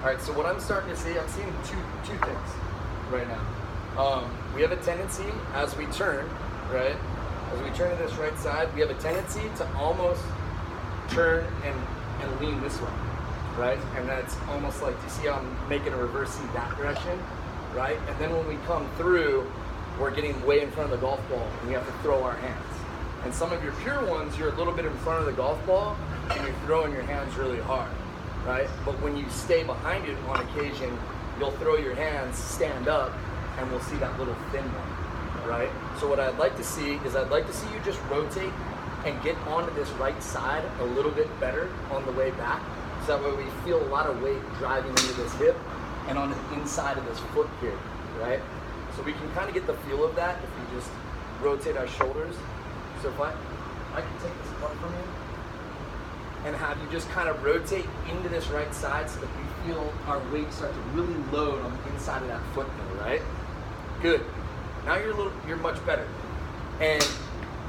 All right, so what I'm starting to see, I'm seeing two things right now. We have a tendency as we turn, right? As we turn to this right side, we have a tendency to almost turn and lean this way, right? And that's almost like, do you see how I'm making a reversing that direction, right? And then when we come through, we're getting way in front of the golf ball and we have to throw our hands. And some of your pure ones, you're a little bit in front of the golf ball and you're throwing your hands really hard, right? But when you stay behind it on occasion, you'll throw your hands, stand up, and we'll see that little thin one, right? So what I'd like to see is I'd like to see you just rotate and get onto this right side a little bit better on the way back. So that way we feel a lot of weight driving into this hip and on the inside of this foot here, right? So we can kind of get the feel of that if we just rotate our shoulders. So if I can take this apart from you and have you just kind of rotate into this right side so that we feel our weight start to really load on the inside of that foot there, right? Good. Now you're much better. And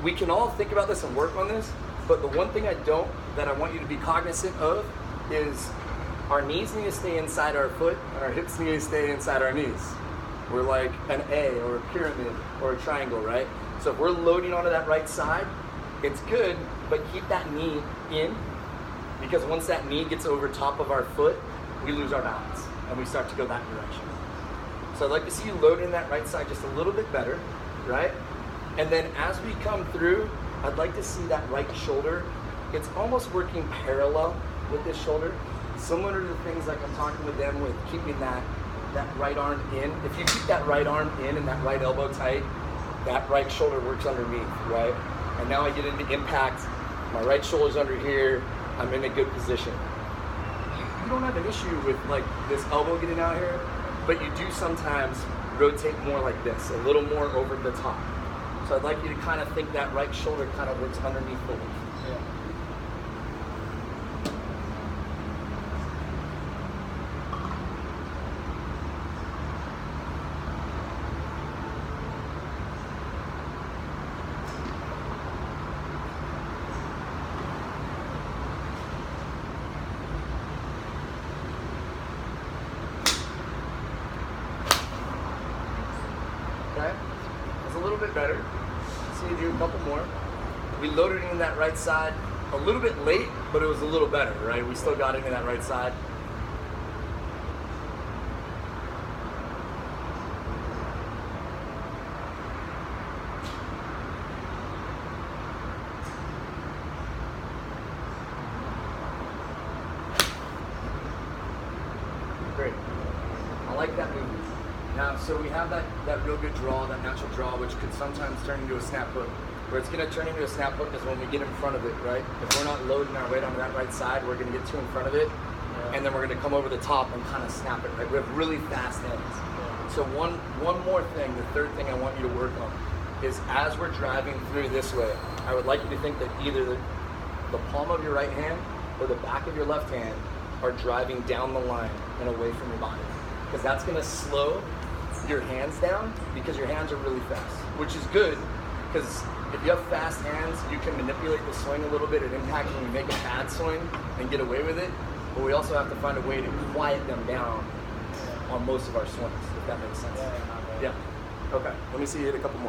we can all think about this and work on this, but the one thing that I want you to be cognizant of is our knees need to stay inside our foot and our hips need to stay inside our knees. We're like an A or a pyramid or a triangle, right? So if we're loading onto that right side, it's good, but keep that knee in, because once that knee gets over top of our foot, we lose our balance and we start to go that direction. So I'd like to see you load in that right side just a little bit better, right? And then as we come through, I'd like to see that right shoulder. It's almost working parallel with this shoulder, similar to the things like I'm talking with them with keeping that right arm in. If you keep that right arm in and that right elbow tight, that right shoulder works underneath, right? And now I get into impact, my right shoulder's under here, I'm in a good position. You don't have an issue with like this elbow getting out here, but you do sometimes rotate more like this, a little more over the top. So I'd like you to kind of think that right shoulder kind of works underneath the leaf. Yeah. Okay, that's a little bit better. See you do a couple more. We loaded in that right side a little bit late, but it was a little better, right? We still got into that right side. Great. I like that movement. Now, so we have that real good draw, that natural draw, which could sometimes turn into a snap hook. Where it's going to turn into a snap hook is when we get in front of it, right? If we're not loading our weight onto that right side, we're going to get too in front of it, and then we're going to come over the top and kind of snap it, right? We have really fast hands. Yeah. So one more thing, the third thing I want you to work on is as we're driving through this way, I would like you to think that either the palm of your right hand or the back of your left hand are driving down the line and away from your body. Because that's going to slow your hands down because your hands are really fast, which is good because if you have fast hands, you can manipulate the swing a little bit at impact when you make a bad swing and get away with it. But we also have to find a way to quiet them down on most of our swings, if that makes sense. Yeah. Okay, let me see you hit a couple more.